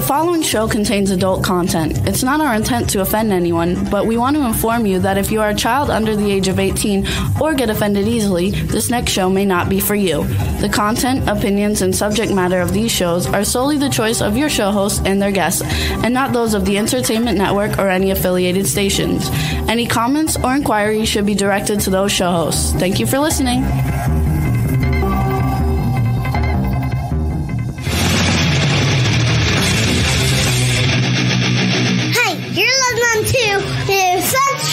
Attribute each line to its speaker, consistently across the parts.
Speaker 1: following show contains adult content. It's not our intent to offend anyone, but we want to inform you that if you are a child under the age of 18 or get offended easily, this next show may not be for you. The content, opinions, and subject matter of these shows are solely the choice of your show hosts and their guests, and not those of the Entertainment Network or any affiliated stations. Any comments or inquiries should be directed to those show hosts. Thank you for listening.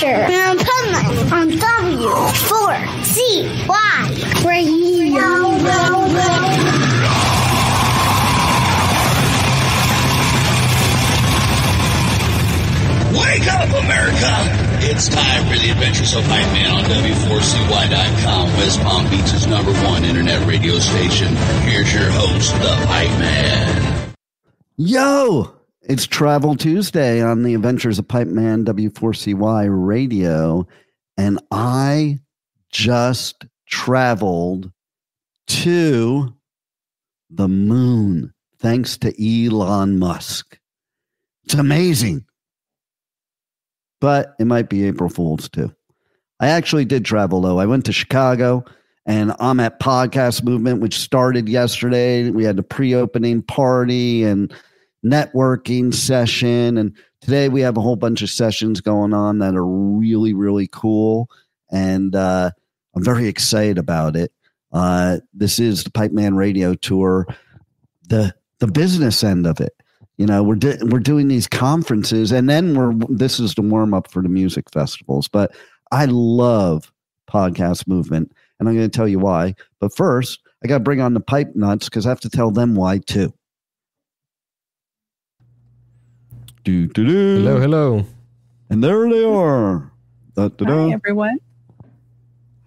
Speaker 2: And Pipeman on W4CY Radio.
Speaker 3: Wake up, America! It's time for the Adventures of Pipeman on W4CY.com, West Palm Beach's #1 internet radio station. Here's your host, the Pipeman.
Speaker 4: Yo! It's Travel Tuesday on the Adventures of Pipeman W4CY Radio, and I just traveled to the moon thanks to Elon Musk. It's amazing. But it might be April Fool's too. I actually did travel, though. I went to Chicago, and I'm at Podcast Movement, which started yesterday. We had the pre-opening party and networking session, and today we have a whole bunch of sessions going on that are really, really cool, and I'm very excited about it. This is the Pipeman Radio Tour, the business end of it. You know, we're doing these conferences, and then this is the warm up for the music festivals. But I love Podcast Movement, and I'm going to tell you why. But first, I got to bring on the Pipe Nuts because I have to tell them why too.
Speaker 5: Hello.
Speaker 4: And there they are.
Speaker 6: Hi, everyone.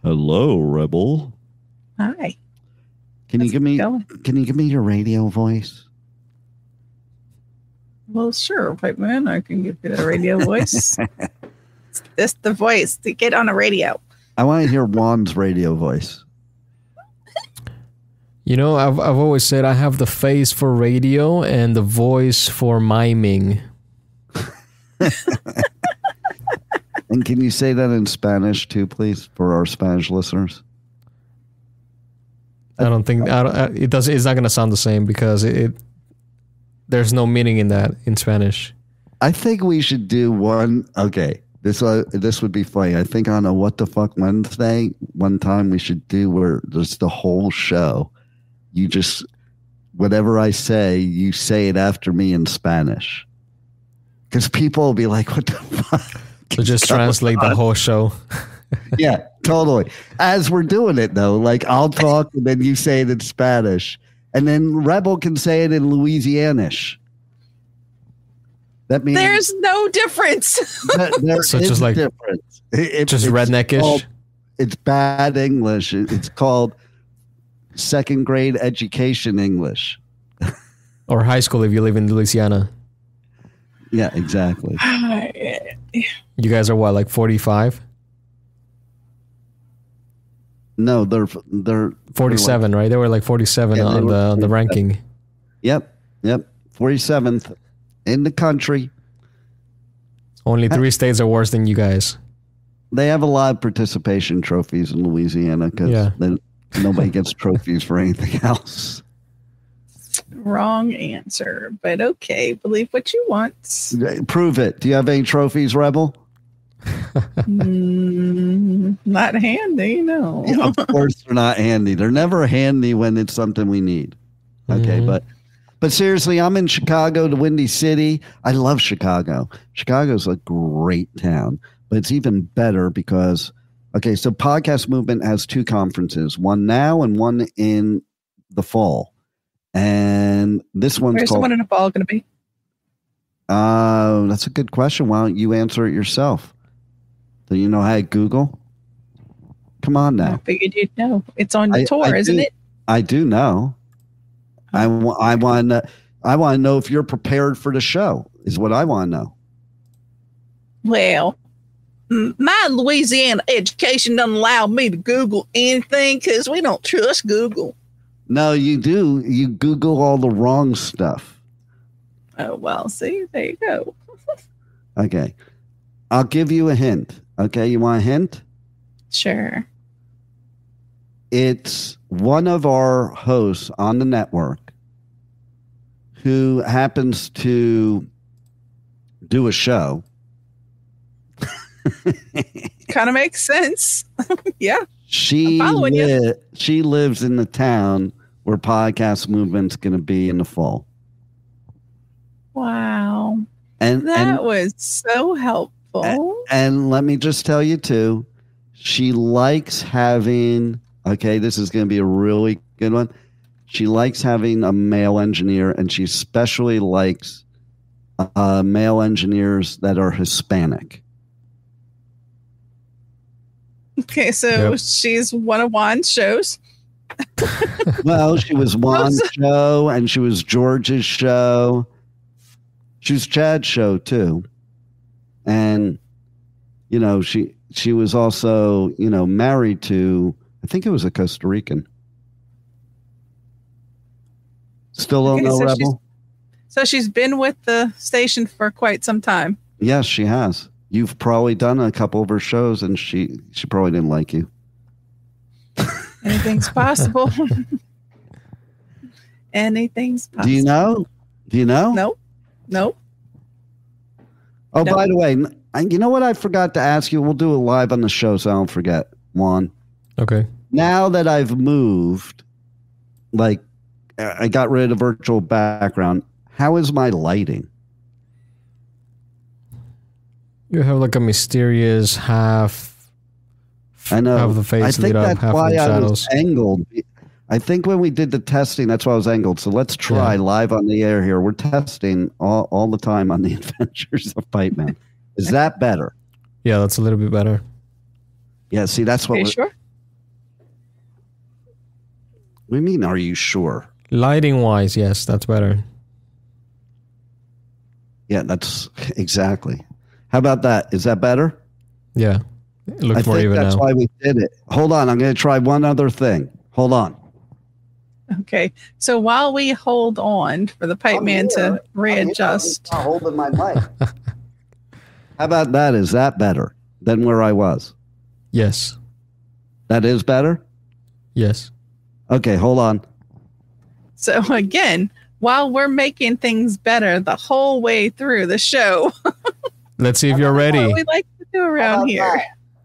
Speaker 4: Hello, Rebel.
Speaker 6: Hi.
Speaker 4: Can you give me your radio voice?
Speaker 6: Well, sure, Pipeman. I can give you a radio voice. It's the voice to get on a radio.
Speaker 4: I want to hear Juan's radio voice.
Speaker 5: You know, I've always said I have the face for radio and the voice for miming.
Speaker 4: And can you say that in Spanish too, please, for our Spanish listeners?
Speaker 5: I don't think it does. It's not going to sound the same because there's no meaning in that in Spanish.
Speaker 4: I think we should do one. Okay, this would be funny. I think on a What the Fuck Wednesday, one time we should do where there's the whole show. You just whatever I say, you say it after me in Spanish. Because people will be like, what the fuck?
Speaker 5: So just translate the whole show.
Speaker 4: Yeah, totally. As we're doing it, though, like I'll talk and then you say it in Spanish. And then Rebel can say it in Louisianish. That means
Speaker 6: there's no difference.
Speaker 4: There
Speaker 5: so
Speaker 4: is
Speaker 5: just like
Speaker 4: difference.
Speaker 5: Just redneckish.
Speaker 4: It's bad English. It's called second grade education English.
Speaker 5: Or high school if you live in Louisiana.
Speaker 4: Yeah, exactly.
Speaker 5: You guys are what, like 45?
Speaker 4: No, they're
Speaker 5: 47, like, right? They were like 47 on the ranking.
Speaker 4: Yep. 47th in the country.
Speaker 5: Only 3 states are worse than you guys.
Speaker 4: They have a lot of participation trophies in Louisiana because nobody gets trophies for anything else.
Speaker 6: Wrong answer, but okay. Believe what you want.
Speaker 4: Prove it. Do you have any trophies, Rebel?
Speaker 6: Not handy, no.
Speaker 4: Yeah, of course they're not handy. They're never handy when it's something we need. Okay, but seriously, I'm in Chicago, the Windy City. I love Chicago. Chicago's a great town, but it's even better because, so Podcast Movement has 2 conferences, one now and one in the fall. And this one's
Speaker 6: Where's the one in the fall going to be?
Speaker 4: That's a good question. Why don't you answer it yourself? Do you know how to Google? Come on now.
Speaker 6: I figured you'd know. It's on the tour, isn't it?
Speaker 4: I do know. I want to know if you're prepared for the show, is what I want to know.
Speaker 6: Well, my Louisiana education doesn't allow me to Google anything because we don't trust Google.
Speaker 4: No, you do. You Google all the wrong stuff.
Speaker 6: Oh, well, see, there you go.
Speaker 4: Okay. I'll give you a hint. Okay, you want a hint?
Speaker 6: Sure.
Speaker 4: It's one of our hosts on the network who happens to do a show.
Speaker 6: Kind of makes sense. Yeah.
Speaker 4: She lives in the town where Podcast Movement's going to be in the fall.
Speaker 6: Wow.
Speaker 4: And
Speaker 6: that was so helpful.
Speaker 4: And let me just tell you too, she likes having, okay, this is going to be a really good one. She likes having a male engineer, and she especially likes male engineers that are Hispanic.
Speaker 6: Okay, so she's one of Juan's shows.
Speaker 4: Well, she was Juan's show, and she was George's show. She was Chad's show too. And, you know, she was also, you know, married to, I think it was a Costa Rican. Still don't know, Rebel?
Speaker 6: So she's been with the station for quite some time.
Speaker 4: Yes, she has. You've probably done a couple of her shows, and she probably didn't like you.
Speaker 6: Anything's possible. Anything's possible.
Speaker 4: Do you know?
Speaker 6: Nope.
Speaker 4: Oh, by the way, you know what I forgot to ask you? We'll do it live on the show so I don't forget, Juan.
Speaker 5: Okay.
Speaker 4: Now that I've moved, like, I got rid of the virtual background, how is my lighting?
Speaker 5: You have like a mysterious half.
Speaker 4: I know.
Speaker 5: Half the face
Speaker 4: I think
Speaker 5: lit up,
Speaker 4: that's
Speaker 5: half
Speaker 4: why
Speaker 5: the
Speaker 4: I
Speaker 5: shadows.
Speaker 4: was angled. I think when we did the testing, that's why I was angled. So let's try live on the air here. We're testing all the time on the Adventures of Pipeman. Is that better?
Speaker 5: Yeah, that's a little bit better.
Speaker 4: Yeah, see, that's what.
Speaker 6: Are you sure?
Speaker 4: What do you mean? Are you sure?
Speaker 5: Lighting wise, yes, that's better.
Speaker 4: Yeah, that's exactly. How about that? Is that better?
Speaker 5: Yeah, it looks
Speaker 4: I
Speaker 5: more
Speaker 4: think
Speaker 5: even
Speaker 4: that's
Speaker 5: now.
Speaker 4: why we did it. Hold on, I'm going to try one other thing. Hold on.
Speaker 6: Okay, so while we hold on for the pipe man to readjust.
Speaker 4: I'm holding my mic. How about that? Is that better than where I was?
Speaker 5: Yes.
Speaker 4: That is better?
Speaker 5: Yes.
Speaker 6: Okay,
Speaker 4: hold on.
Speaker 6: So again, while we're making things better the whole way through the show.
Speaker 5: Let's see if you're ready.
Speaker 6: What we like to do around here.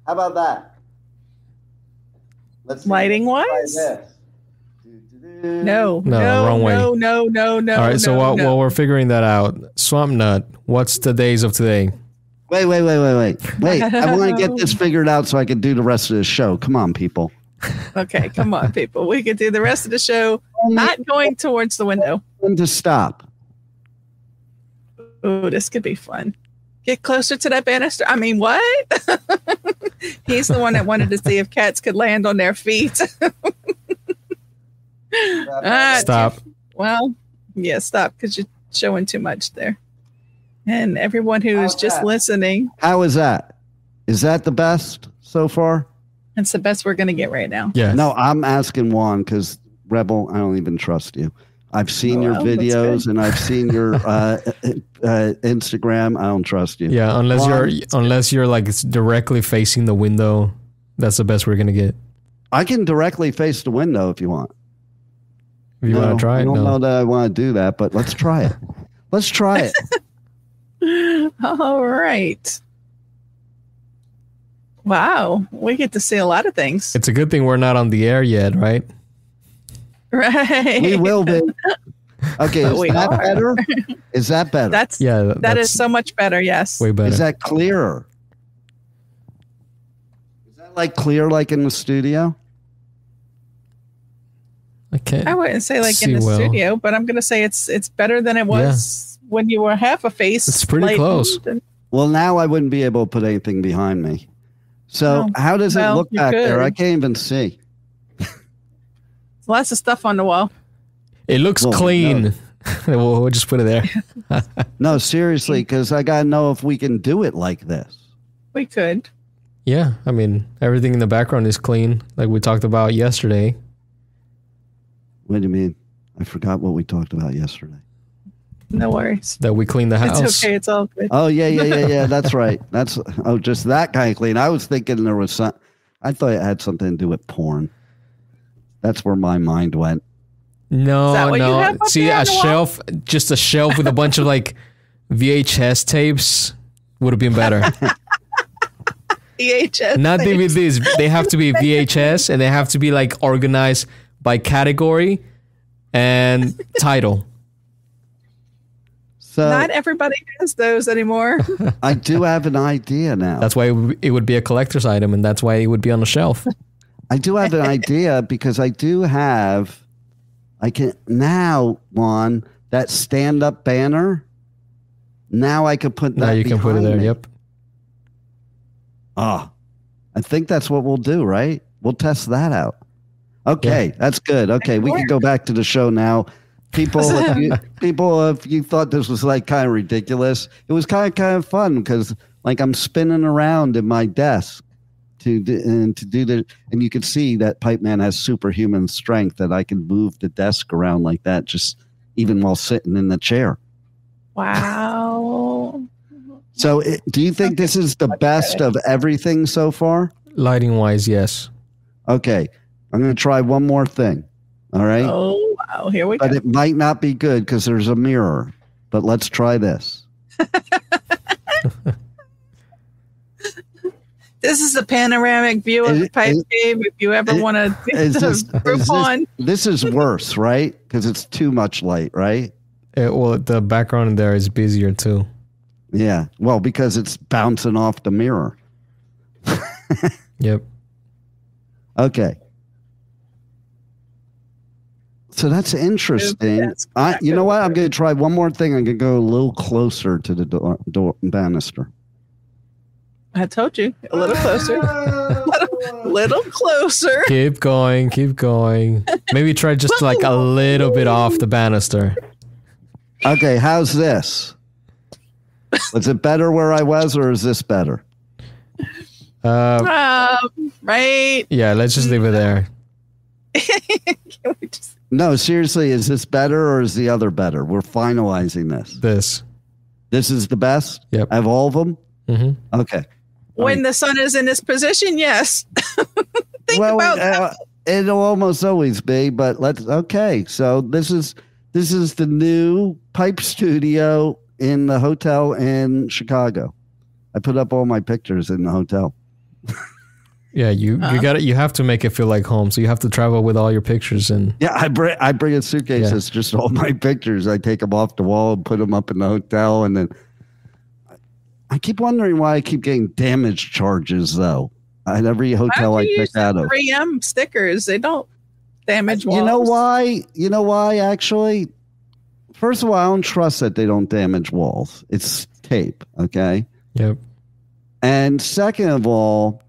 Speaker 4: How about that? Let's
Speaker 6: lighting wise? No,
Speaker 5: wrong way.
Speaker 6: No.
Speaker 5: All right, so while we're figuring that out, Swamp Nut, what's the days of today?
Speaker 4: Wait. I want to get this figured out so I can do the rest of the show. Come on, people.
Speaker 6: Okay, come on, people. We could do the rest of the show not going towards the window.
Speaker 4: When to stop.
Speaker 6: Oh, this could be fun. Get closer to that banister. I mean, what? He's the one that wanted to see if cats could land on their feet.
Speaker 5: Stop.
Speaker 6: Well, yeah, stop, because you're showing too much there. And everyone who is just listening.
Speaker 4: How is that? Is that the best so far?
Speaker 6: It's the best we're going to get right now.
Speaker 5: Yeah.
Speaker 4: No, I'm asking Juan because, Rebel, I don't even trust you. I've seen your videos and I've seen your Instagram. I don't trust you.
Speaker 5: Yeah, unless you're like directly facing the window, that's the best we're gonna get.
Speaker 4: I can directly face the window if you want.
Speaker 5: If you want to try it,
Speaker 4: I don't know that I want to do that, but let's try it. Let's try it.
Speaker 6: All right. Wow, we get to see a lot of things.
Speaker 5: It's a good thing we're not on the air yet, right?
Speaker 6: Right.
Speaker 4: We will be. Okay, is that better? Is that better?
Speaker 6: That is so much better, yes.
Speaker 5: Way better.
Speaker 4: Is that clearer? Is that like clear like in the studio?
Speaker 5: I
Speaker 6: wouldn't say like in the studio, but I'm going to say it's better than it was when you were half a face.
Speaker 5: It's pretty close.
Speaker 4: Well, now I wouldn't be able to put anything behind me. So how does it look back there? I can't even see.
Speaker 6: Lots of stuff on the wall.
Speaker 5: It looks clean. No. We'll just put it there.
Speaker 4: No, seriously, because I got to know if we can do it like this.
Speaker 6: We could.
Speaker 5: Yeah, I mean, everything in the background is clean, like we talked about yesterday.
Speaker 4: What do you mean? I forgot what we talked about yesterday.
Speaker 6: No worries.
Speaker 5: That we clean the house.
Speaker 6: It's okay. It's all good.
Speaker 4: Oh, yeah. That's right. Just that kind of clean. I was thinking there was some, I thought it had something to do with porn. That's where my mind went.
Speaker 5: No. See, a shelf, just a shelf with a bunch of like VHS tapes would have been better.
Speaker 6: VHS.
Speaker 5: Not DVDs. They have to be VHS, and they have to be like organized by category and title.
Speaker 4: So
Speaker 6: not everybody has those anymore.
Speaker 4: I do have an idea now.
Speaker 5: That's why it would be a collector's item, and that's why it would be on the shelf.
Speaker 4: I do have an idea because I can now, Juan, that stand-up banner. Now I could put that.
Speaker 5: Now you can put it there.
Speaker 4: Me.
Speaker 5: Yep.
Speaker 4: I think that's what we'll do, right? We'll test that out. Okay, that's good. Okay, we can go back to the show now. People, if you thought this was like kind of ridiculous, it was kind of fun because like I'm spinning around in my desk to do the, and you can see that Pipeman has superhuman strength that I can move the desk around like that, just even while sitting in the chair.
Speaker 6: Wow.
Speaker 4: So, do you think this is the best of everything so far?
Speaker 5: Lighting wise, yes.
Speaker 4: Okay, I'm going to try one more thing. All right.
Speaker 6: Oh, wow. Here we go.
Speaker 4: But it might not be good because there's a mirror. But let's try this.
Speaker 6: This is a panoramic view of the pipe cave. If you ever want to Groupon.
Speaker 4: This is worse, right? Because it's too much light, right?
Speaker 5: Well, the background in there is busier too.
Speaker 4: Yeah. Well, because it's bouncing off the mirror.
Speaker 5: Yep.
Speaker 4: Okay. So that's interesting. You know what? I'm going to try one more thing. I'm going to go a little closer to the door banister.
Speaker 6: I told you. A little closer. little closer.
Speaker 5: Keep going. Maybe try just like a little bit off the banister.
Speaker 4: Okay, how's this? Was it better where I was, or is this better?
Speaker 6: Right.
Speaker 5: Yeah, let's just leave it there.
Speaker 6: Can we just...
Speaker 4: No, seriously, is this better or is the other better? We're finalizing this. This is the best?
Speaker 5: Yep.
Speaker 4: Of all of them?
Speaker 5: Mm-hmm.
Speaker 4: Okay.
Speaker 6: When the sun is in this position, yes. Think about that.
Speaker 4: It'll almost always be, but okay. So this is the new pipe studio in the hotel in Chicago. I put up all my pictures in the hotel.
Speaker 5: Yeah, you have to make it feel like home. So you have to travel with all your pictures and.
Speaker 4: Yeah, I bring a suitcase. It's just all my pictures. I take them off the wall and put them up in the hotel, and then I keep wondering why I keep getting damage charges though at every hotel I pick out of.
Speaker 6: 3M stickers, they don't damage walls.
Speaker 4: You know why? Actually, first of all, I don't trust that they don't damage walls. It's tape, okay?
Speaker 5: Yep.
Speaker 4: And second of all,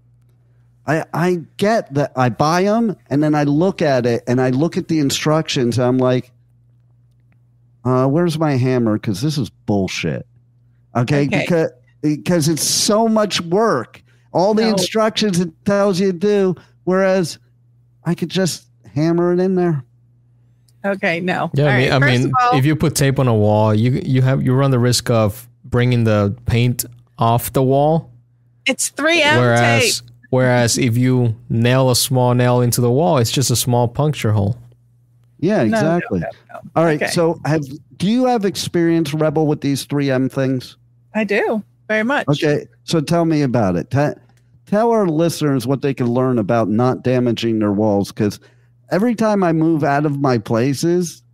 Speaker 4: I get that I buy them and then I look at it and I look at the instructions and I'm like, where's my hammer? Because this is bullshit. Okay. Because it's so much work. All the instructions it tells you to do, whereas I could just hammer it in there.
Speaker 6: Okay, no.
Speaker 5: Yeah, I mean, if you put tape on a wall, you run the risk of bringing the paint off the wall.
Speaker 6: It's 3M tape.
Speaker 5: Whereas if you nail a small nail into the wall, it's just a small puncture hole.
Speaker 4: Yeah, exactly.
Speaker 6: No.
Speaker 4: All right. Okay. So do you have experience, Rebel, with these 3M things?
Speaker 6: I do. Very much.
Speaker 4: Okay. So tell me about it. Tell our listeners what they can learn about not damaging their walls. Because every time I move out of my places,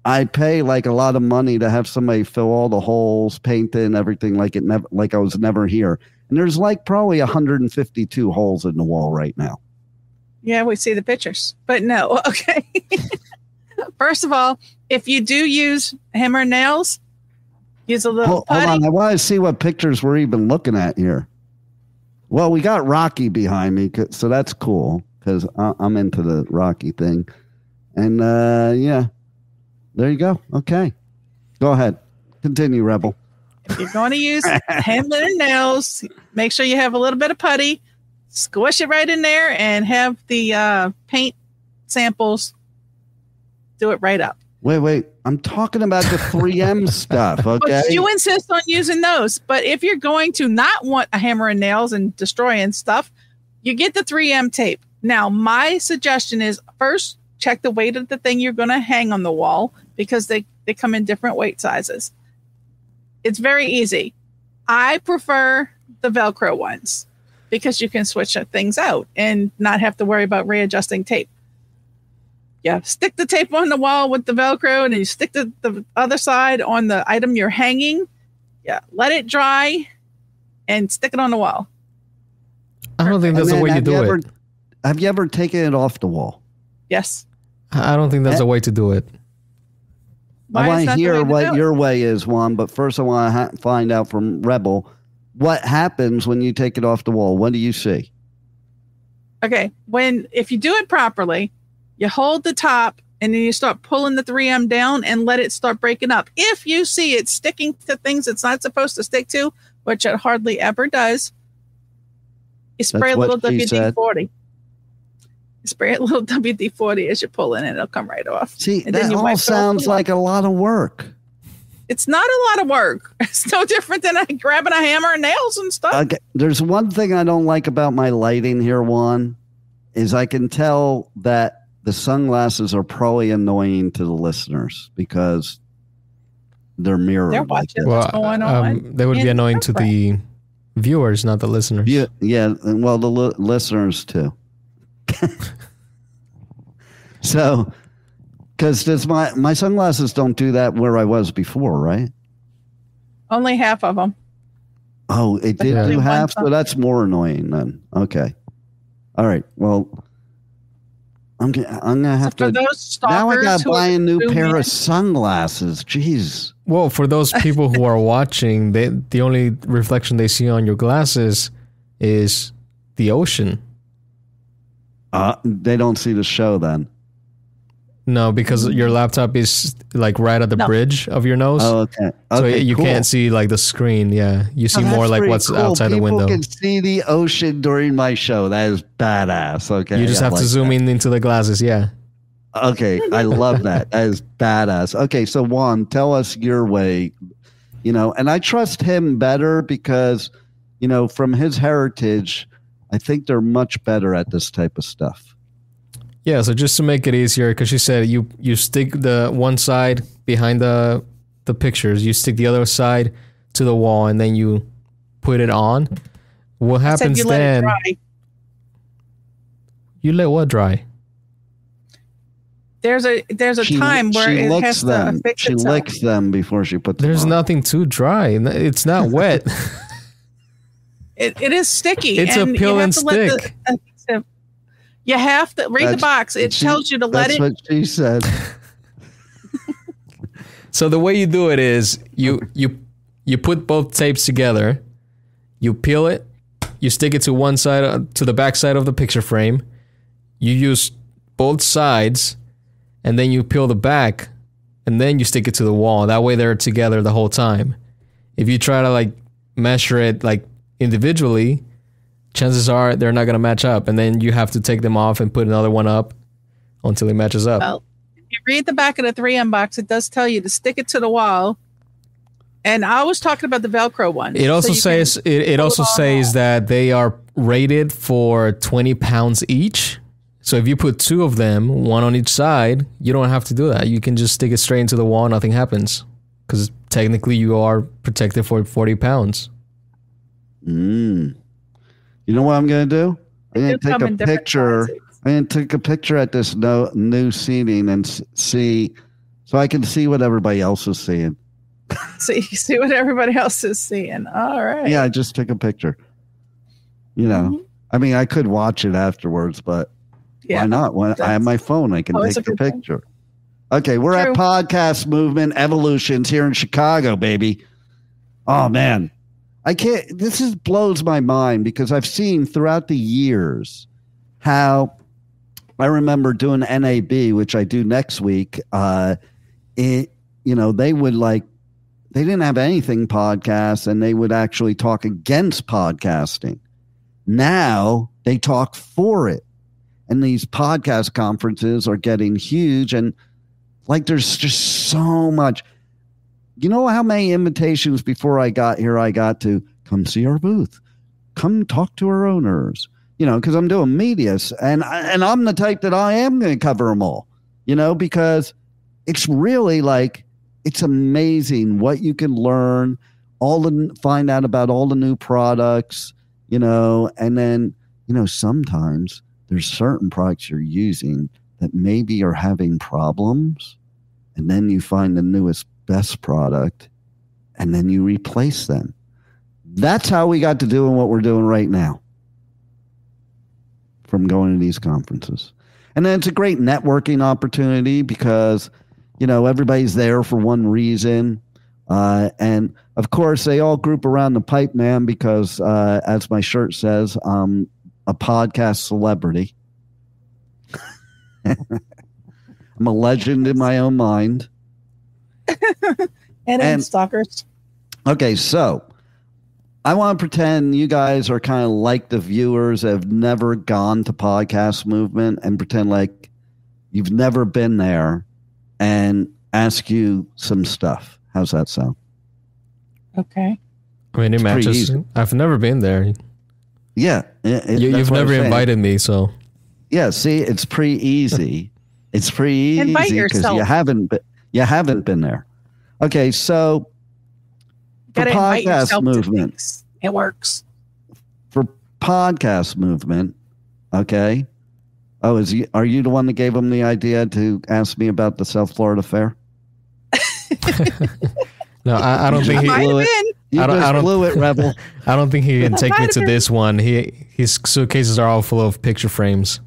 Speaker 4: I pay like a lot of money to have somebody fill all the holes, paint it and everything like I was never here. And there's like probably 152 holes in the wall right now.
Speaker 6: Yeah, we see the pictures. But no, okay. First of all, if you do use hammer nails, use a little putty.
Speaker 4: Hold on, I want to see what pictures we're even looking at here. Well, we got Rocky behind me, so that's cool because I'm into the Rocky thing. And yeah, there you go. Okay. Go ahead. Continue, Rebel.
Speaker 6: If you're going to use hammer and nails, make sure you have a little bit of putty, squish it right in there, and have the paint samples do it right up.
Speaker 4: Wait. I'm talking about the 3M stuff, okay?
Speaker 6: But you insist on using those. But if you're going to not want a hammer and nails and destroying stuff, you get the 3M tape. Now, my suggestion is first check the weight of the thing you're going to hang on the wall because they come in different weight sizes. It's very easy. I prefer the Velcro ones because you can switch things out and not have to worry about readjusting tape. Yeah, stick the tape on the wall with the Velcro and then you stick the other side on the item you're hanging. Yeah, let it dry and stick it on the wall.
Speaker 5: I don't think that's the way you do it.
Speaker 4: Have you ever taken it off the wall?
Speaker 6: Yes.
Speaker 5: I don't think that's the way to do it.
Speaker 4: I want to hear what your way is, Juan, but first I want to find out from Rebel what happens when you take it off the wall. What do you see?
Speaker 6: Okay, if you do it properly, you hold the top and then you start pulling the 3M down and let it start breaking up. If you see it sticking to things it's not supposed to stick to, which it hardly ever does, you spray a little WD-40. You spray a little WD-40 as you pull in and it'll come right off.
Speaker 4: See, and that all sounds like a lot of work.
Speaker 6: It's not a lot of work. It's no different than grabbing a hammer and nails and stuff.
Speaker 4: Okay. There's one thing I don't like about my lighting here, Juan, is I can tell that the sunglasses are probably annoying to the listeners because they're mirrored.
Speaker 6: They're watching what's going on.
Speaker 5: They would be annoying to the viewers, not the listeners.
Speaker 4: Yeah. Well, the listeners too. So, because my sunglasses don't do that where I was before, right?
Speaker 6: Only half of them.
Speaker 4: Oh, it did do half, so that's more annoying then. Okay. All right. Well, I'm gonna have to. Now I gotta buy a new pair of sunglasses. Jeez.
Speaker 5: Well, for those people who are watching, the only reflection they see on your glasses is the ocean.
Speaker 4: They don't see the show then.
Speaker 5: No, because your laptop is like right at the bridge of your nose.
Speaker 4: Oh, okay.
Speaker 5: So you can't see like the screen. Yeah, you see more like what's outside the window.
Speaker 4: People can see the ocean during my show. That is badass. Okay,
Speaker 5: you just have to zoom in into the glasses. Yeah.
Speaker 4: Okay, I love that. That is badass. Okay, so Juan, tell us your way. And I trust him better because, from his heritage, I think they're much better at this type of stuff.
Speaker 5: Yeah, so just to make it easier, because she said you stick the one side behind the pictures, you stick the other side to the wall, and then you put it on. What happens then?
Speaker 6: Let it dry.
Speaker 5: You let what dry?
Speaker 6: There's a time where it has to fix itself.
Speaker 4: She licks them before she puts them on.
Speaker 5: There's nothing too dry. It's not wet.
Speaker 6: It is sticky.
Speaker 5: It's a peel and stick.
Speaker 6: You have to read the box. It tells you to let it.
Speaker 4: That's what she said.
Speaker 5: So the way you do it is you put both tapes together, you peel it, you stick it to one side, to the back side of the picture frame. You use both sides, and then you peel the back, and then you stick it to the wall. That way they're together the whole time. If you try to measure it individually, chances are they're not going to match up, and then you have to take them off and put another one up until it matches up.
Speaker 6: Well, if you read the back of the 3M box, it does tell you to stick it to the wall. And I was talking about the Velcro one.
Speaker 5: It also says that they are rated for 20 pounds each. So if you put two of them, one on each side, you don't have to do that. You can just stick it straight into the wall. Nothing happens because technically you are protected for 40 pounds.
Speaker 4: You know what I'm going to do? I'm going to take a picture. I'm going to take a picture at this new seating and see, so I can see what everybody else is seeing.
Speaker 6: See what everybody else is seeing. All right.
Speaker 4: Yeah, I just took a picture. I mean, I could watch it afterwards, but why not? When I have my phone, I can take the picture. Okay, we're at Podcast Movement Evolutions here in Chicago, baby. Oh, man. This blows my mind because I've seen throughout the years how I remember doing NAB, which I do next week. They would they didn't have anything podcast, and they would actually talk against podcasting. Now they talk for it. And these podcast conferences are getting huge. And Like there's just so much. You know how many invitations before I got here I got to come see our booth, come talk to our owners, you know, because I'm doing media, and I'm the type that I am going to cover them all, you know, because it's really like, it's amazing what you can learn, find out about all the new products, you know, and then, you know, sometimes there's certain products you're using that maybe are having problems, and then you find the newest best product, and then you replace them. That's how we got to doing what we're doing right now from going to these conferences. And then it's a great networking opportunity because, you know, everybody's there for one reason. And of course, they all group around the Pipeman because, as my shirt says, I'm a podcast celebrity. I'm a legend in my own mind. and
Speaker 6: stalkers.
Speaker 4: Okay, so I want to pretend you guys are kind of like the viewers that have never gone to Podcast Movement, and pretend like you've never been there and ask you some stuff. How's that sound?
Speaker 6: Okay.
Speaker 5: I mean, it matches. I've never been there.
Speaker 4: Yeah.
Speaker 5: You've never invited me, so.
Speaker 4: Yeah, see, it's pretty easy. It's pretty easy.
Speaker 6: Invite yourself.
Speaker 4: You haven't been there. Okay, so for Podcast Movement,
Speaker 6: it works.
Speaker 4: For Podcast Movement, okay. Oh, are you the one that gave him the idea to ask me about the South Florida Fair?
Speaker 5: No, I don't think he blew it.
Speaker 4: You just blew it, Rebel.
Speaker 5: I don't think he can take me to this one. His suitcases are all full of picture frames.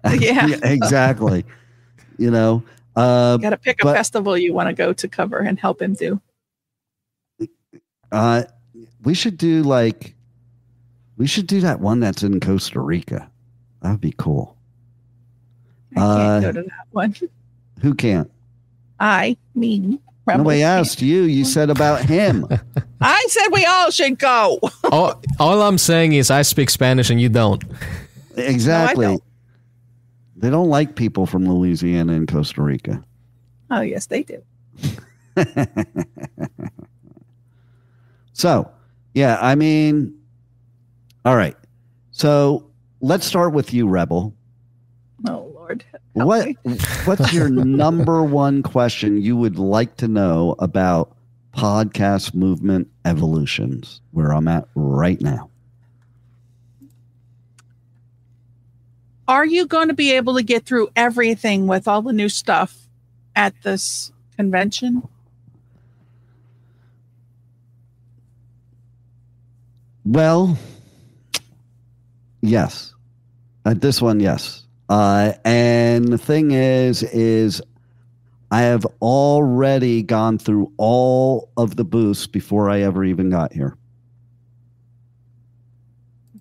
Speaker 6: Yeah.
Speaker 4: Yeah, exactly. You know,
Speaker 6: you got to pick a festival you want to go to cover and help him do.
Speaker 4: We should do that one that's in Costa Rica. That would be cool.
Speaker 6: I can't go to that one.
Speaker 4: Who can't?
Speaker 6: Me.
Speaker 4: Nobody asked you. You said about him.
Speaker 6: I said we all should go.
Speaker 5: all I'm saying is I speak Spanish and you don't.
Speaker 4: Exactly.
Speaker 6: No, I don't.
Speaker 4: They don't like people from Louisiana and Costa Rica.
Speaker 6: Oh, yes, they do.
Speaker 4: So, yeah, I mean, all right. So let's start with you, Rebel.
Speaker 6: Oh, Lord.
Speaker 4: What's your number one question you would like to know about Podcast Movement Evolutions, where I'm at right now?
Speaker 6: Are you going to be able to get through everything with all the new stuff at this convention?
Speaker 4: Well, yes. At this one, yes. And the thing is I have already gone through all of the booths before I ever even got here.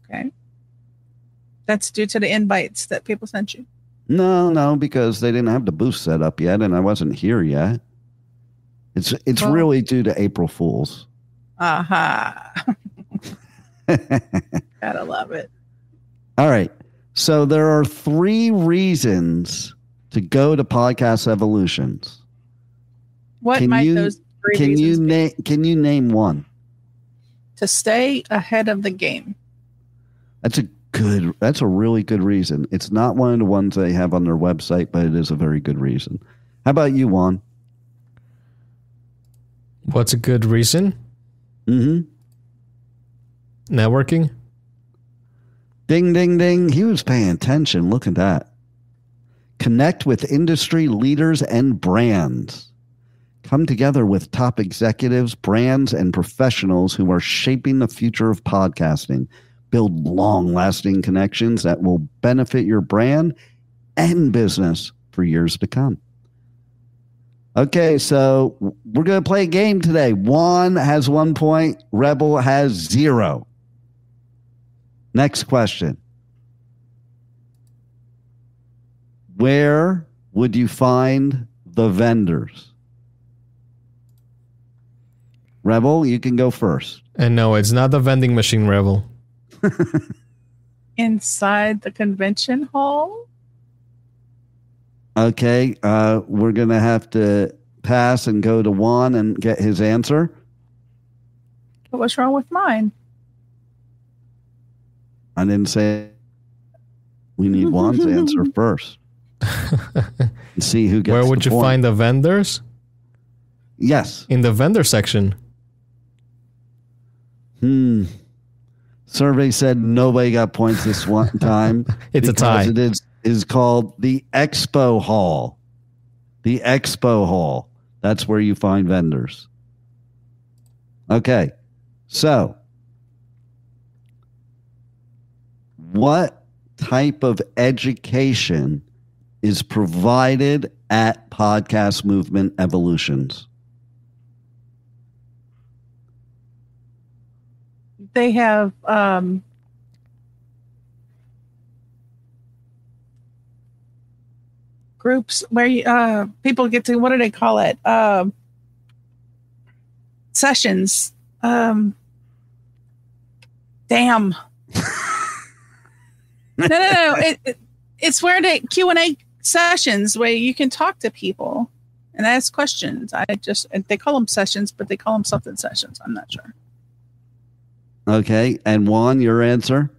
Speaker 6: Okay. That's due to the invites that people sent you?
Speaker 4: No, because they didn't have the booth set up yet, and I wasn't here yet. It's really due to April Fools.
Speaker 6: Aha. Gotta love it.
Speaker 4: All right. So there are 3 reasons to go to Podcast Evolutions.
Speaker 6: What might those 3 reasons be?
Speaker 4: Can you name one?
Speaker 6: To stay ahead of the game.
Speaker 4: That's a really good reason. It's not one of the ones they have on their website, but it is a very good reason. How about you, Juan?
Speaker 5: What's a good reason?
Speaker 4: Mm-hmm.
Speaker 5: Networking.
Speaker 4: Ding, ding, ding. He was paying attention. Look at that. Connect with industry leaders and brands. Come together with top executives, brands, and professionals who are shaping the future of podcasting. Build long-lasting connections that will benefit your brand and business for years to come. Okay, so we're going to play a game today. Juan has 1 point. Rebel has 0. Next question. Where would you find the vendors? Rebel, you can go first.
Speaker 5: And no, it's not the vending machine, Rebel.
Speaker 6: Inside the convention hall?
Speaker 4: Okay, we're going to have to pass and go to Juan and get his answer.
Speaker 6: But what's wrong with mine?
Speaker 4: I didn't say we need Juan's answer first. And see who gets.
Speaker 5: Where would you find the vendors?
Speaker 4: Yes.
Speaker 5: In the vendor section.
Speaker 4: Survey said nobody got points this one time.
Speaker 5: It's a tie.
Speaker 4: It is called the Expo Hall. The Expo Hall. That's where you find vendors. Okay. So, what type of education is provided at Podcast Movement Evolutions?
Speaker 6: They have groups where people get to, what do they call it? Sessions. Damn. No. It's where they Q&A sessions where you can talk to people and ask questions. They call them sessions, but they call them something sessions. I'm not sure.
Speaker 4: Okay. And Juan, your answer?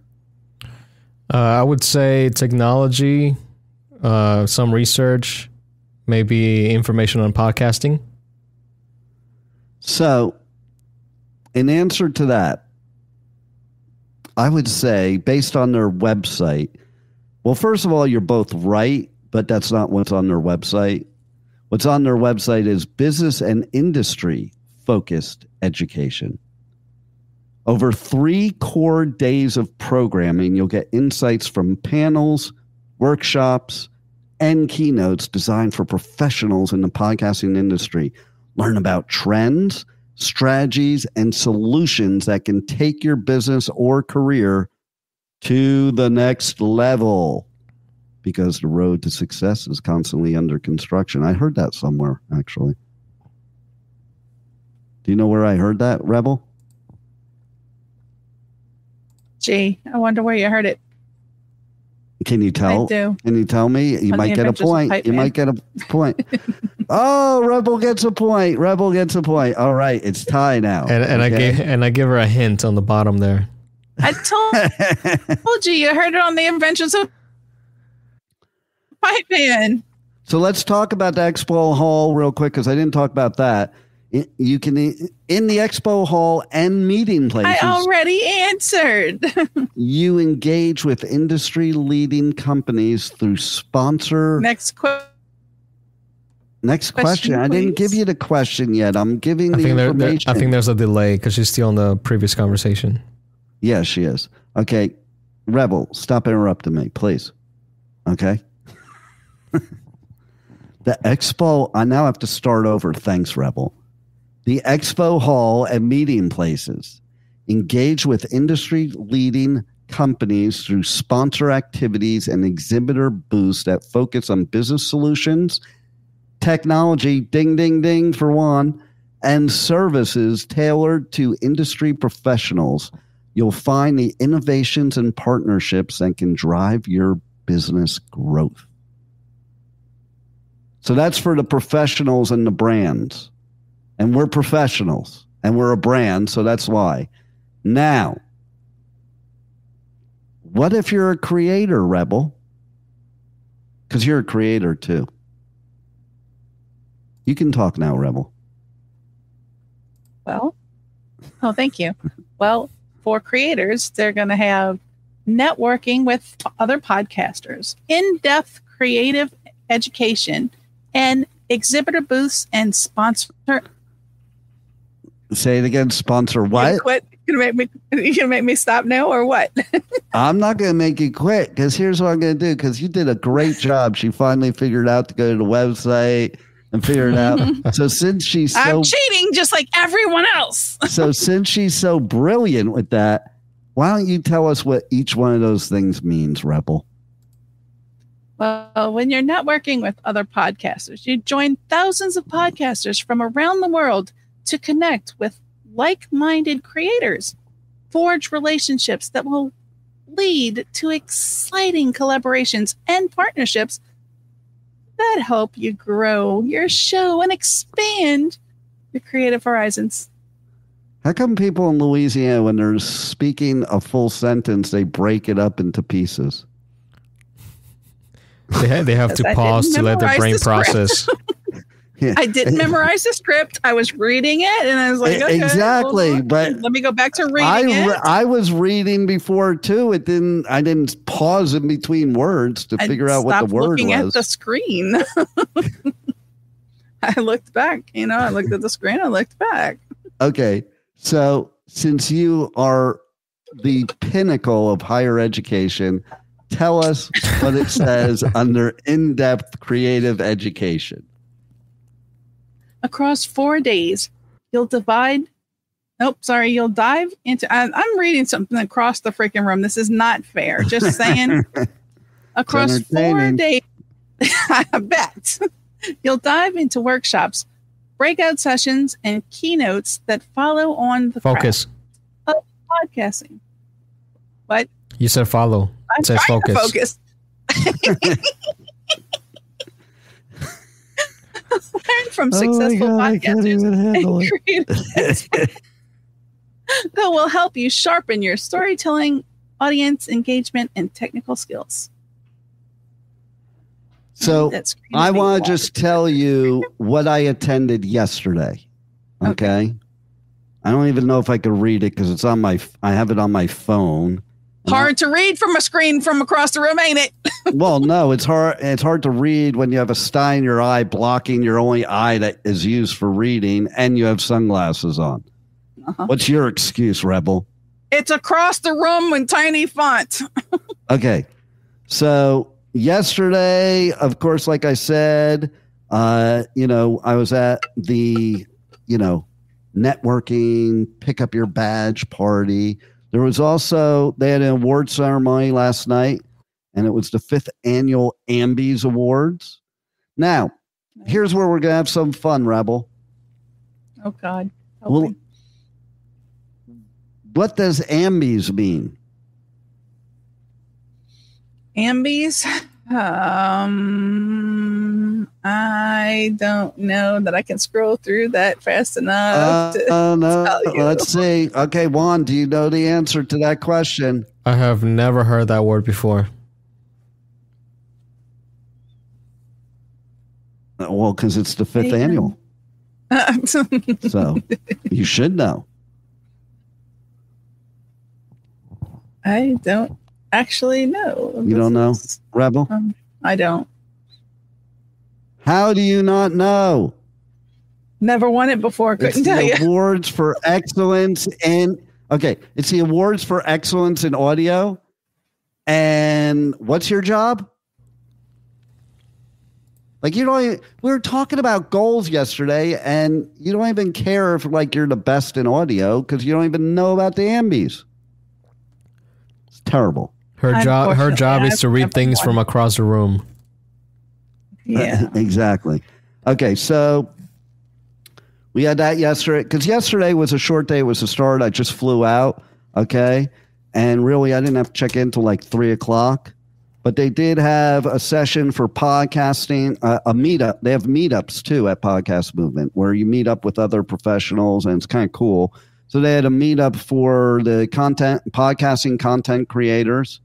Speaker 5: I would say technology, some research, maybe information on podcasting.
Speaker 4: So, in answer to that, I would say, based on their website, well, first of all, you're both right, but that's not what's on their website. What's on their website is business and industry focused education. Over 3 core days of programming, you'll get insights from panels, workshops, and keynotes designed for professionals in the podcasting industry. Learn about trends, strategies, and solutions that can take your business or career to the next level, because the road to success is constantly under construction. I heard that somewhere, actually. Do you know where I heard that, Rebel?
Speaker 6: Gee, I wonder where you heard it.
Speaker 4: Can you tell?
Speaker 6: I do.
Speaker 4: Can you tell me? You might get a point. You might get a point. Oh, Rebel gets a point. Rebel gets a point. All right, it's tie now.
Speaker 5: And I gave her a hint on the bottom there.
Speaker 6: I told you heard it on the Adventures of Pipeman.
Speaker 4: So let's talk about the Expo Hall real quick, because I didn't talk about that. You can, in the Expo Hall and meeting places,
Speaker 6: I already answered.
Speaker 4: You engage with industry leading companies through sponsor.
Speaker 6: Next question.
Speaker 4: I didn't give you the question yet. I'm giving the information.
Speaker 5: I think there's a delay because she's still on the previous conversation.
Speaker 4: Yeah, she is. Okay. Rebel, stop interrupting me, please. Okay. The Expo, I now have to start over. Thanks, Rebel. The Expo Hall and meeting places engage with industry-leading companies through sponsor activities and exhibitor booths that focus on business solutions, technology, ding, ding, ding for one, and services tailored to industry professionals. You'll find the innovations and partnerships that can drive your business growth. So that's for the professionals and the brands. And we're professionals and we're a brand, so that's why. Now, what if you're a creator, Rebel? Because you're a creator too. You can talk now, Rebel.
Speaker 6: Well, thank you. Well, for creators, they're going to have networking with other podcasters, in-depth creative education, and exhibitor booths and sponsor.
Speaker 4: Say it again. Sponsor what?
Speaker 6: You gonna make me stop now or what?
Speaker 4: I'm not gonna make you quit, because here's what I'm gonna do. Because you did a great job. She finally figured out to go to the website and figure it out. So since I'm
Speaker 6: cheating just like everyone else.
Speaker 4: So since she's so brilliant with that, why don't you tell us what each one of those things means, Rebel?
Speaker 6: Well, when you're networking with other podcasters, you join thousands of podcasters from around the world to connect with like-minded creators, forge relationships that will lead to exciting collaborations and partnerships that help you grow your show and expand your creative horizons.
Speaker 4: How come people in Louisiana, when they're speaking a full sentence, they break it up into pieces?
Speaker 5: They have to pause to let their brain process.
Speaker 4: Yeah.
Speaker 6: I didn't memorize the script. I was reading it, and I was like, okay,
Speaker 4: exactly. But
Speaker 6: let me go back to reading it.
Speaker 4: I was reading before too. I didn't pause in between words to figure out what the word was.
Speaker 6: Looking at the screen. I looked back. I looked at the screen. I looked back.
Speaker 4: Okay, so since you are the pinnacle of higher education, tell us what it says under in-depth creative education.
Speaker 6: Across 4 days, you'll dive into. I'm reading something across the freaking room. This is not fair. Just saying. Across 4 days, I bet you'll dive into workshops, breakout sessions, and keynotes that follow on the
Speaker 5: focus
Speaker 6: of podcasting. What?
Speaker 5: You said follow.
Speaker 6: It says focus. Learn from successful podcasters and creators that will help you sharpen your storytelling, audience engagement, and technical skills.
Speaker 4: So I want to just tell you what I attended yesterday. Okay. I don't even know if I could read it because I have it on my phone.
Speaker 6: Hard to read from a screen from across the room, ain't it?
Speaker 4: Well, no, it's hard. It's hard to read when you have a sty in your eye blocking your only eye that is used for reading, and you have sunglasses on. Uh-huh. What's your excuse, Rebel?
Speaker 6: It's across the room in tiny font.
Speaker 4: Okay, so yesterday, of course, like I said, I was at the networking, pick up your badge party. There was also, they had an award ceremony last night, and it was the 5th annual Ambies Awards. Now, here's where we're going to have some fun, Rebel.
Speaker 6: Oh, God.
Speaker 4: Well, what does Ambies mean?
Speaker 6: Ambies? I don't know that I can scroll through that fast enough to tell you.
Speaker 4: Let's see. Okay, Juan, do you know the answer to that question?
Speaker 5: I have never heard that word before.
Speaker 4: Well, because it's the 5th annual. So you should know.
Speaker 6: I don't actually know.
Speaker 4: You don't know, Rebel?
Speaker 6: I don't.
Speaker 4: How do you not know?
Speaker 6: Never won it before. Couldn't tell you.
Speaker 4: Awards for excellence it's the awards for excellence in audio. And what's your job? Like, we were talking about goals yesterday, and you don't even care if you're the best in audio because you don't even know about the Ambies. It's terrible.
Speaker 5: Her job is to read things from across the room.
Speaker 6: Yeah,
Speaker 4: exactly. Okay, so we had that yesterday because yesterday was a short day. It was a start. I just flew out. Okay, and really, I didn't have to check in till 3:00. But they did have a session for podcasting, a meetup. They have meetups too at Podcast Movement where you meet up with other professionals, and it's kind of cool. So they had a meetup for the podcasting content creators.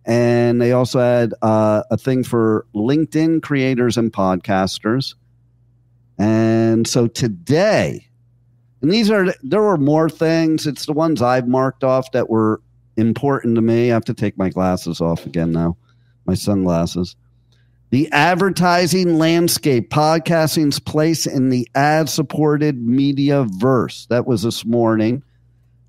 Speaker 4: And they also had a thing for LinkedIn creators and podcasters. And so today, and there were more things. It's the ones I've marked off that were important to me. I have to take my glasses off again now, my sunglasses. The advertising landscape, podcasting's place in the ad-supported media verse. That was this morning.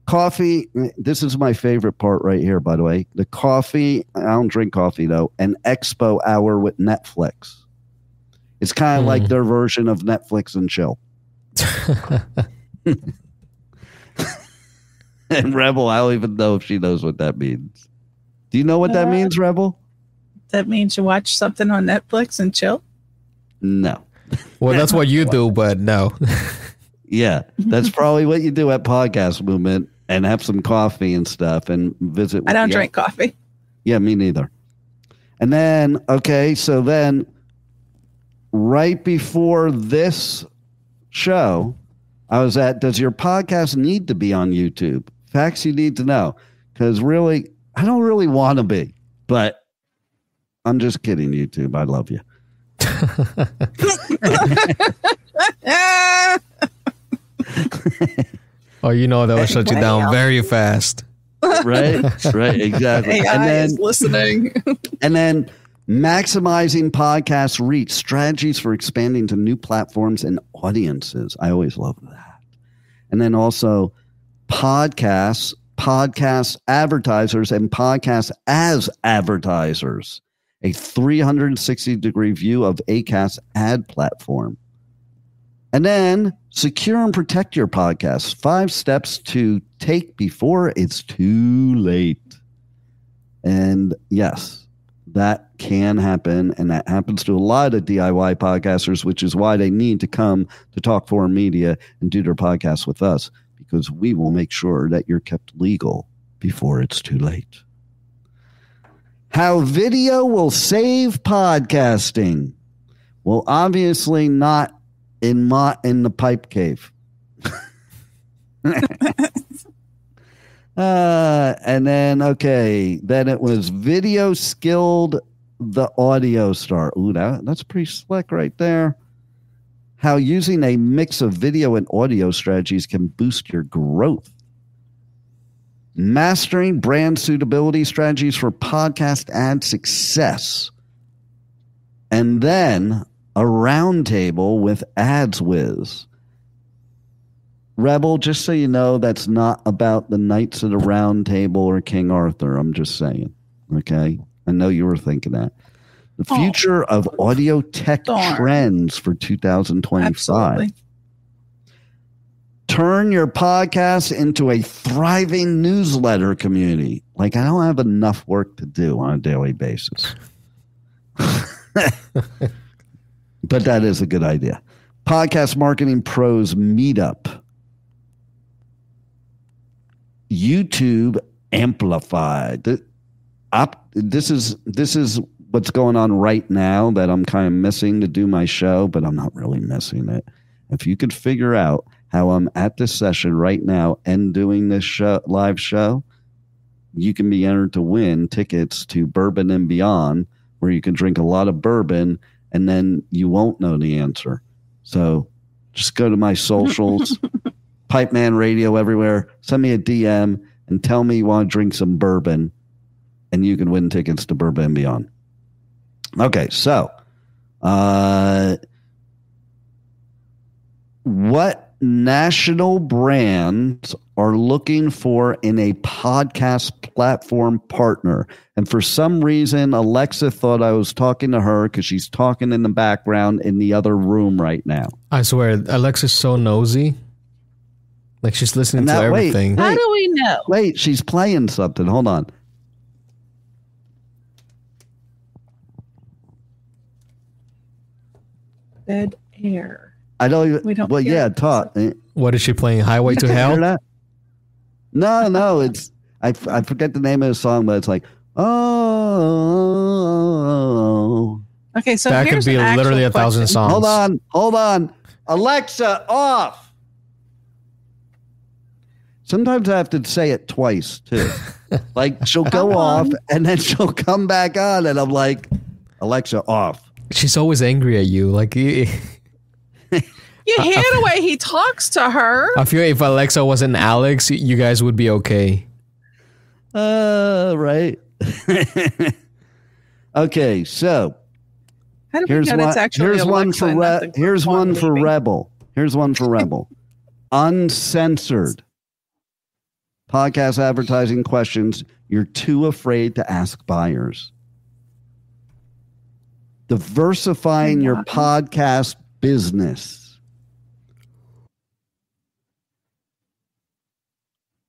Speaker 4: Coffee, this is my favorite part right here, by the way. The coffee, I don't drink coffee though, an expo hour with Netflix. It's kind of like their version of Netflix and chill. And Rebel, I don't even know if she knows what that means. Do you know what that means, Rebel?
Speaker 6: That means you watch something on Netflix and chill?
Speaker 4: No.
Speaker 5: Well, that's what you do, but no.
Speaker 4: Yeah, that's probably what you do at Podcast Movement and have some coffee and stuff and visit.
Speaker 6: I don't drink coffee.
Speaker 4: Yeah, me neither. And then, okay, so then right before this show, I was at, does your podcast need to be on YouTube? Facts you need to know. Because really, I don't really want to be. But I'm just kidding, YouTube. I love you.
Speaker 5: Oh, you know that will shut you down very fast.
Speaker 4: Right, exactly.
Speaker 6: AI
Speaker 4: and then
Speaker 6: is listening.
Speaker 4: And then maximizing podcast reach, strategies for expanding to new platforms and audiences. I always love that. And then also podcast advertisers, and podcast as advertisers. A 360-degree view of Acast ad platform. And then secure and protect your podcast. 5 steps to take before it's too late. And yes, that can happen. And that happens to a lot of DIY podcasters, which is why they need to come to Talk Forum Media and do their podcast with us, because we will make sure that you're kept legal before it's too late. How video will save podcasting. Well, obviously not in the pipe cave. And then, then it was video skilled the audio star. Ooh, that's pretty slick right there. How using a mix of video and audio strategies can boost your growth. Mastering brand suitability strategies for podcast ad success. And then a roundtable with AdsWiz. Rebel, just so you know, that's not about the Knights of the Round Table or King Arthur. I'm just saying. Okay? I know you were thinking that. The future of audio tech trends for 2025.
Speaker 6: Absolutely.
Speaker 4: Turn your podcast into a thriving newsletter community. Like, I don't have enough work to do on a daily basis. But that is a good idea. Podcast Marketing Pros Meetup. YouTube Amplified. This is what's going on right now that I'm kind of missing to do my show, but I'm not really missing it. If you could figure out how I'm at this session right now and doing this live show, you can be entered to win tickets to Bourbon and Beyond, where you can drink a lot of bourbon and then you won't know the answer. So just go to my socials, Pipeman Radio everywhere. Send me a DM and tell me you want to drink some bourbon, and you can win tickets to Bourbon and Beyond. Okay, so what national brands are looking for in a podcast platform partner? And for some reason, Alexa thought I was talking to her because she's talking in the background in the other room right now.
Speaker 5: I swear, Alexa's so nosy. Like, she's listening to everything.
Speaker 6: How do we know?
Speaker 4: Wait, she's playing something. Hold on.
Speaker 6: Dead air.
Speaker 4: I don't even.
Speaker 6: We don't
Speaker 4: well,
Speaker 6: hear
Speaker 4: yeah,
Speaker 6: it.
Speaker 4: talk.
Speaker 5: What is she playing? Highway to Hell?
Speaker 4: No, it's I forget the name of the song, but it's like, oh.
Speaker 6: Okay, so
Speaker 5: that could
Speaker 6: here's
Speaker 5: be
Speaker 6: an
Speaker 5: literally
Speaker 6: actual
Speaker 5: 1,000
Speaker 6: question.
Speaker 5: songs.
Speaker 4: Hold on. Alexa, off. Sometimes I have to say it twice too. Like, she'll go off and then she'll come back on, and I'm like, Alexa, off.
Speaker 5: She's always angry at you. Like,
Speaker 6: You hear the way he talks to her.
Speaker 5: I feel if Alexa wasn't Alex, you guys would be okay.
Speaker 4: Right. Okay, so
Speaker 6: How do we know that's actually Alexa and not the
Speaker 4: here's one for
Speaker 6: leaving?
Speaker 4: Rebel. Here's one for Rebel. Uncensored. Podcast advertising questions you're too afraid to ask buyers. Diversifying your podcast business.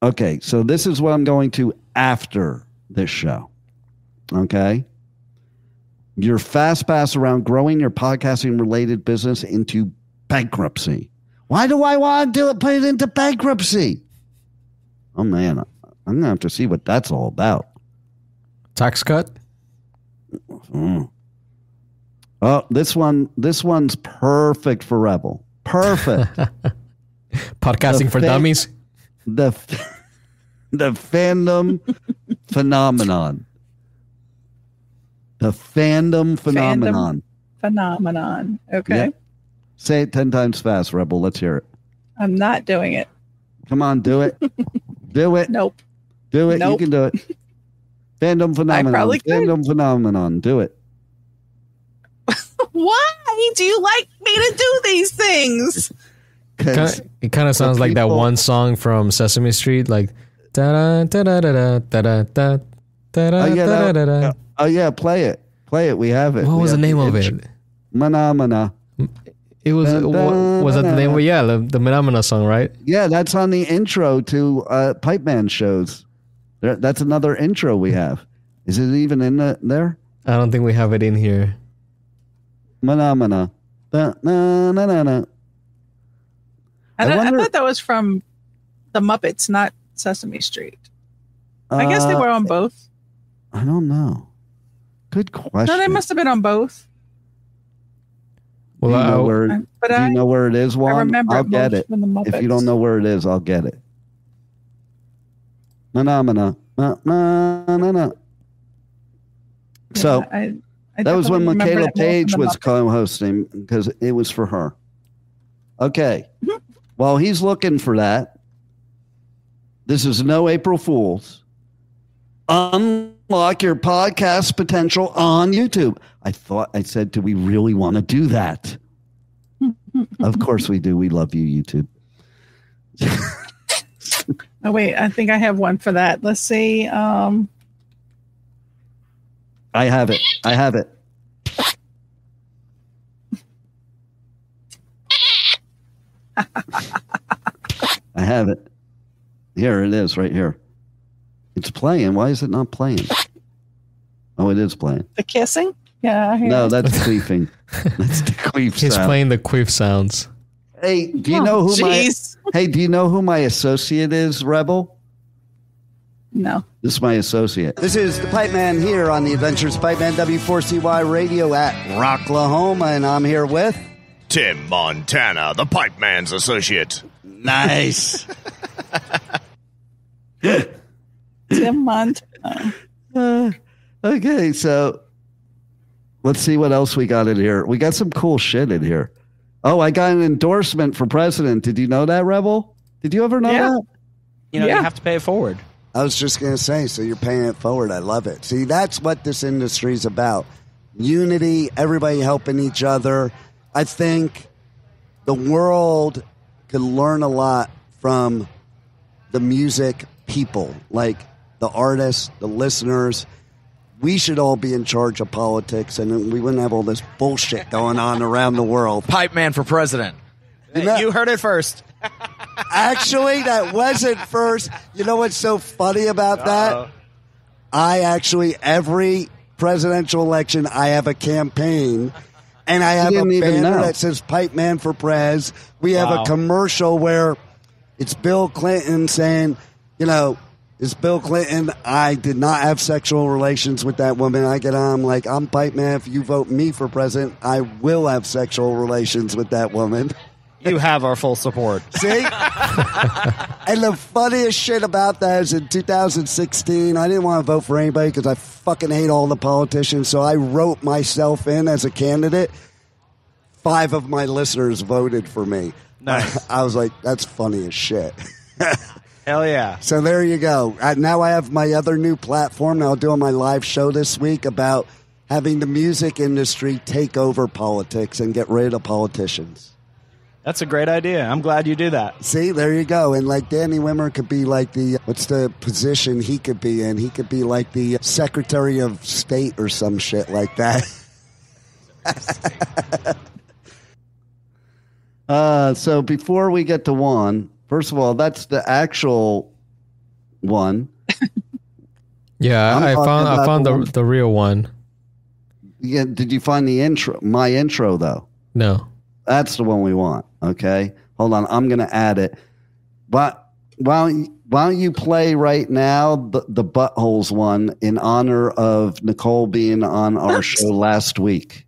Speaker 4: Okay, so this is what I'm going to after this show. Okay? Your fast pass around growing your podcasting related business into bankruptcy. Why do I want to do it? Put it into bankruptcy. Oh, man, I'm going to have to see what that's all about.
Speaker 5: Tax cut?
Speaker 4: Oh, this one's perfect for Rebel. Perfect.
Speaker 5: Podcasting for dummies.
Speaker 4: The fandom phenomenon. The fandom phenomenon.
Speaker 6: Phenomenon. Okay.
Speaker 4: Yep. Say it 10 times fast, Rebel. Let's hear it.
Speaker 6: I'm not doing it.
Speaker 4: Come on, do it. Do it.
Speaker 6: Nope.
Speaker 4: Do it.
Speaker 6: Nope.
Speaker 4: You can do it. Fandom phenomenon.
Speaker 6: I probably could.
Speaker 4: Fandom phenomenon. Do it.
Speaker 6: Why do you like me to do these things?
Speaker 5: It kind of sounds like that one song from Sesame Street, like da da da da da da da da da.
Speaker 4: Oh yeah, play it. Play it. We have it.
Speaker 5: What was the name of it?
Speaker 4: Phenomena.
Speaker 5: It was was that the name of the Phenomena song, right?
Speaker 4: Yeah, that's on the intro to Pipeman shows. That's another intro we have. Is it even in there?
Speaker 5: I don't think we have it in here.
Speaker 4: Phenomena.
Speaker 6: I thought that was from the Muppets, not Sesame Street. I guess they were on both.
Speaker 4: I don't know. Good question.
Speaker 6: No, they must have been on both.
Speaker 4: Well, do you know where it is, Juan?
Speaker 6: I remember
Speaker 4: I'll get it. If you don't know where it is, I'll get it. Phenomena. So that was when Michaela Page was co-hosting because it was for her. Okay. While he's looking for that, this is no April Fool's. Unlock your podcast potential on YouTube. I said, do we really want to do that? Of course we do. We love you, YouTube.
Speaker 6: Oh, wait. I think I have one for that. Let's see.
Speaker 4: I have it. I have it. Here it is, right here. It's playing. Why is it not playing? Oh, it is playing.
Speaker 6: The kissing? Yeah.
Speaker 4: No, that's queefing. That's the queef sound.
Speaker 5: He's playing the queef sounds.
Speaker 4: Hey, do you know who my associate is, Rebel?
Speaker 6: No.
Speaker 4: This is my associate. This is the Pipeman here on the Adventures of Pipeman W4CY Radio at Rocklahoma, and I'm here with
Speaker 7: Tim Montana, the Pipeman's associate.
Speaker 4: Nice.
Speaker 6: Tim Montana.
Speaker 4: Okay, so let's see what else we got in here. We got some cool shit in here. Oh, I got an endorsement for president. Did you know that, Rebel? Did you ever know that?
Speaker 8: You know, you have to pay it forward.
Speaker 4: I was just going to say, so you're paying it forward. I love it. See, that's what this industry is about. Unity, everybody helping each other. I think the world could learn a lot from the music people, like the artists, the listeners. We should all be in charge of politics, and we wouldn't have all this bullshit going on around the world.
Speaker 8: Pipeman for president. You heard it first.
Speaker 4: Actually, that wasn't first. You know what's so funny about that? Every presidential election, I have a campaign, and I have a banner that says Pipeman for Prez. We have a commercial where it's Bill Clinton saying, it's Bill Clinton. I did not have sexual relations with that woman. I get on, I'm like, I'm Pipeman. If you vote me for president, I will have sexual relations with that woman.
Speaker 8: You have our full support.
Speaker 4: See? And the funniest shit about that is in 2016, I didn't want to vote for anybody because I fucking hate all the politicians. So I wrote myself in as a candidate. 5 of my listeners voted for me.
Speaker 8: Nice.
Speaker 4: I was like, that's funny as shit.
Speaker 8: Hell yeah.
Speaker 4: So there you go. Now I have my other new platform. Now I'm doing my live show this week about having the music industry take over politics and get rid of politicians.
Speaker 8: That's a great idea. I'm glad you do that.
Speaker 4: See, there you go. And like Danny Wimmer could be like what's the position he could be in? He could be like the Secretary of State or some shit like that. So before we get to Juan, first of all, that's the actual one.
Speaker 5: Yeah, I found the real one.
Speaker 4: Yeah, did you find the intro? My intro though.
Speaker 5: No.
Speaker 4: That's the one we want. Okay, hold on. I'm going to add it. But why don't you play right now the buttholes one in honor of Nicole being on our show last week?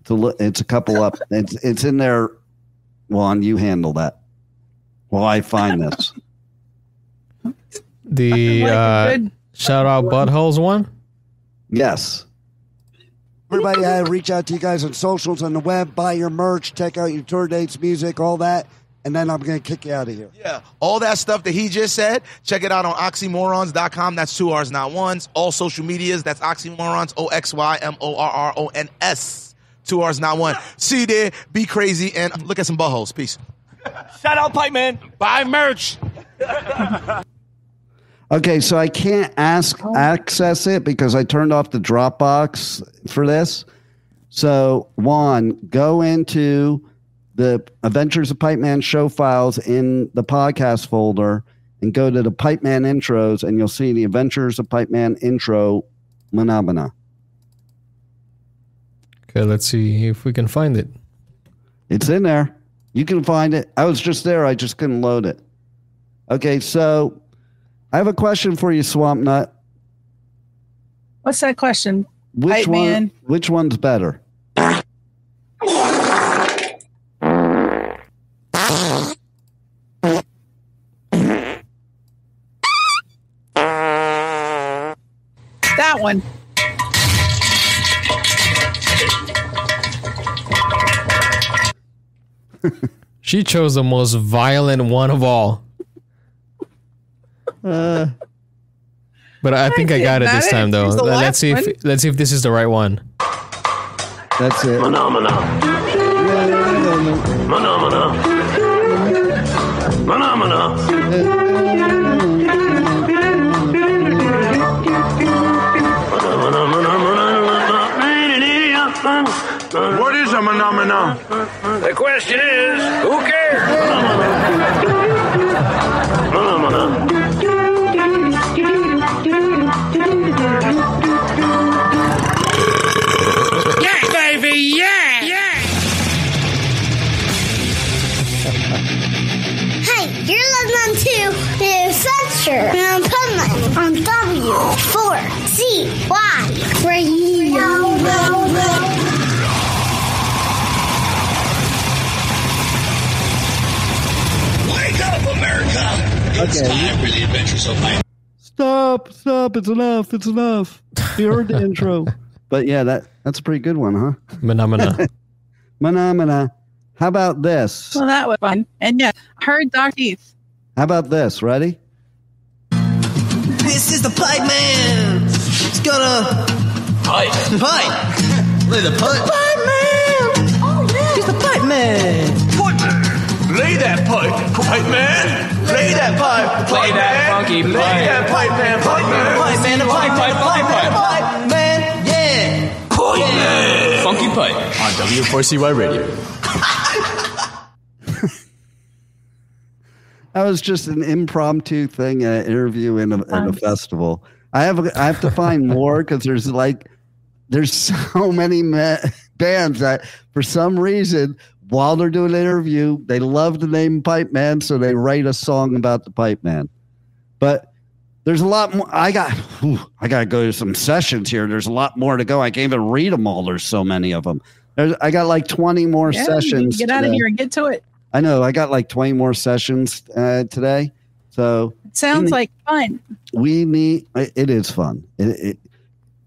Speaker 4: It's a couple up. It's in there. Juan, you handle that while I find this.
Speaker 5: The shout out buttholes one?
Speaker 4: Yes. Everybody, reach out to you guys on socials, on the web, buy your merch, check out your tour dates, music, all that. And then I'm going to kick you out of here.
Speaker 9: Yeah, all that stuff that he just said, check it out on oxymorons.com. That's 2 R's, not ones. All social medias, that's oxymorons, OXYMORRONS. 2 R's, not one. See you there, be crazy, and look at some buttholes. Peace.
Speaker 8: Shout out Pipeman.
Speaker 9: Buy merch.
Speaker 4: Okay, so I can't access it because I turned off the Dropbox for this. So, Juan, go into the Adventures of Pipeman show files in the podcast folder and go to the Pipeman intros, and you'll see the Adventures of Pipeman intro phenomena.
Speaker 5: Okay, let's see if we can find it.
Speaker 4: It's in there. You can find it. I was just there. I just couldn't load it. Okay, so I have a question for you, Swamp Nut.
Speaker 6: What's that question?
Speaker 4: Which one's better?
Speaker 6: That one.
Speaker 5: She chose the most violent one of all. But I think I got it this time, though. Let's see if this is the right one.
Speaker 4: That's it.
Speaker 10: Phenomena.
Speaker 11: What is a phenomena?
Speaker 10: The question is, who cares? Phenomena.
Speaker 11: Yeah, baby, yeah, yeah.
Speaker 2: Hey, you're listening to The Adventures of Pipeman on W4CY Radio.
Speaker 3: Wake up, America! It's time for the Adventures of Pipeman.
Speaker 4: Stop, it's enough. You heard the intro. But yeah, that's a pretty good one, huh?
Speaker 5: Phenomena.
Speaker 4: How about this?
Speaker 6: Well, that was fun. And yeah, I heard Dr. Heath.
Speaker 4: How about this? Ready?
Speaker 12: This is the Pipeman. It's gonna pipe. Lay the pipe. Pipeman. Oh yeah. He's the Pipeman.
Speaker 11: Lay that pipe, Pipeman. Lay that pipe,
Speaker 8: Play that funky pipe.
Speaker 11: Lay that pipe, man, Pipeman.
Speaker 12: Pipeman, the pipe. Pipeman, yeah.
Speaker 8: Pipeman. Funky Pipe on W4CY Radio.
Speaker 4: That was just an impromptu thing, interview in a festival. I have to find more because there's so many bands that for some reason while they're doing an interview they love the name Pipeman, so they write a song about the Pipeman. But there's a lot more. I got to go to some sessions here. There's a lot more to go. I can't even read them all. There's so many of them. I got like 20 more sessions.
Speaker 6: Get out of here and get to it.
Speaker 4: I know. I got like 20 more sessions today. So
Speaker 6: it sounds like fun.
Speaker 4: It is fun.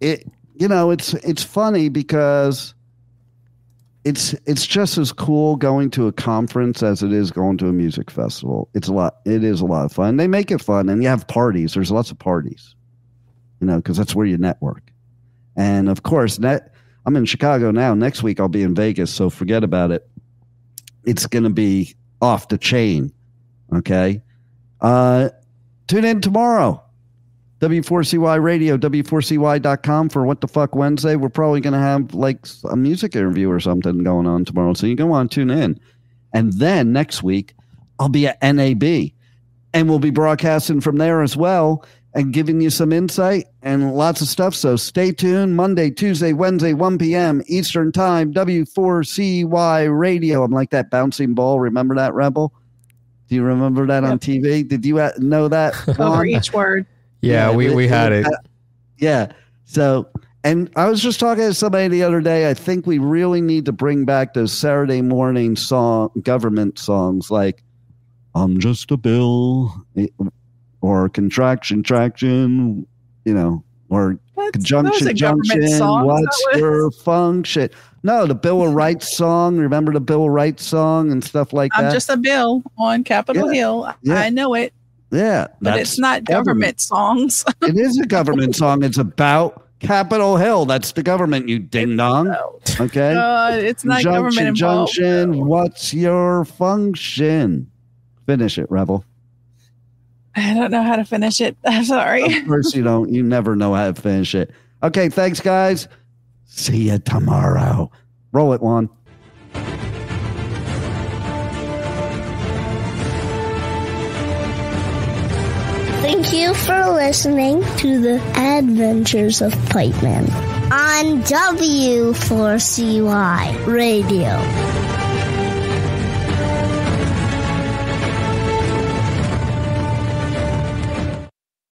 Speaker 4: It's funny because it's just as cool going to a conference as it is going to a music festival. It is a lot of fun. They make it fun, and you have parties. There's lots of parties, because that's where you network. And of course, I'm in Chicago now. Next week I'll be in Vegas, so forget about it. It's going to be off the chain. Okay. Tune in tomorrow. W4CY Radio, W4CY.com for What the Fuck Wednesday. We're probably going to have like a music interview or something going on tomorrow. So you can want to tune in. And then next week, I'll be at NAB. And we'll be broadcasting from there as well and giving you some insight and lots of stuff. So stay tuned. Monday, Tuesday, Wednesday, 1 p.m. Eastern Time, W4CY Radio. I'm like that bouncing ball. Remember that, Rebel? Do you remember that on TV? Did you know that?
Speaker 6: Over each word.
Speaker 5: Yeah, we had it.
Speaker 4: Yeah. So, And I was just talking to somebody the other day. I think we really need to bring back those Saturday morning government songs like "I'm Just a Bill" or "Contraction, Traction," or "Conjunction, Junction." What's your function? No, the Bill of Rights song. Remember the Bill of Rights song and stuff like that?
Speaker 6: I'm just a bill on Capitol Hill.
Speaker 4: Yeah.
Speaker 6: I know it.
Speaker 4: Yeah.
Speaker 6: But it's not government songs.
Speaker 4: It is a government song. It's about Capitol Hill. That's the government, you ding dong. Okay.
Speaker 6: It's not government involved.
Speaker 4: Junction. What's your function? Finish it, Rebel.
Speaker 6: I don't know how to finish it. I'm sorry.
Speaker 4: Of course you don't. You never know how to finish it. Okay. Thanks, guys. See you tomorrow. Roll it, Juan.
Speaker 2: Thank you for listening to the Adventures of Pipeman on W4CY Radio.